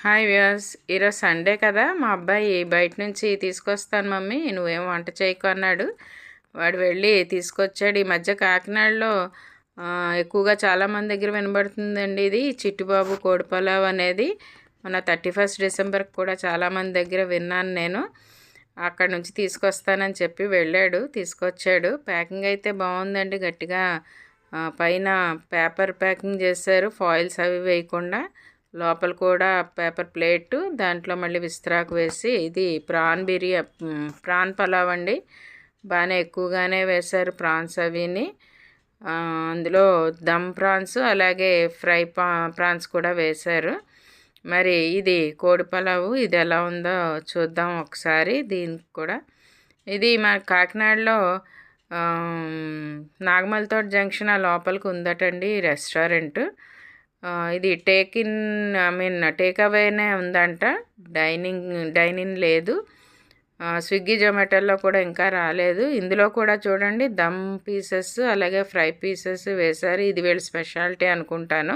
Hi viewers, ఈరోజు Sunday కదా. మా అబ్బాయి బయట నుంచి తీసుకొస్తాను మమ్మీ, నువ్వేం వంట చేయకు అన్నాడు. వాడు వెళ్ళి తీసుకొచ్చాడు. ఈ మధ్య కాకినాడలో ఎక్కువగా చాలామంది దగ్గర వినబడుతుందండి ఇది చిట్టుబాబు కోడి పలావ్ అనేది. మన 31 డిసెంబర్కి కూడా చాలామంది దగ్గర విన్నాను నేను. అక్కడ నుంచి తీసుకొస్తానని చెప్పి వెళ్ళాడు, తీసుకొచ్చాడు. ప్యాకింగ్ అయితే బాగుందండి, గట్టిగా పైన పేపర్ ప్యాకింగ్ చేశారు, ఫాయిల్స్ అవి వేయకుండా. లోపల కూడా పేపర్ ప్లేటు, దాంట్లో మళ్ళీ విస్తరాకు వేసి, ఇది ప్రాన్ పలావ్ అండి. బాగానే ఎక్కువగానే వేశారు ప్రాన్స్ అవిని. అందులో దమ్ ప్రాన్స్ అలాగే ఫ్రై ప్రాన్స్ కూడా వేశారు. మరి ఇది కోడి పలావు, ఇది ఎలా ఉందో చూద్దాం ఒకసారి. దీనికి కూడా ఇది మన కాకినాడలో నాగమల్తోట జంక్షన్ ఆ లోపలికి ఉందటండి రెస్టారెంట్. ఇది టేక్ అవేనే ఉందంట, డైనింగ్ లేదు. స్విగ్గీ జొమాటోలో కూడా ఇంకా రాలేదు. ఇందులో కూడా చూడండి దమ్ పీసెస్ అలాగే ఫ్రై పీసెస్ వేశారు. ఇది వీళ్ళ స్పెషాలిటీ అనుకుంటాను.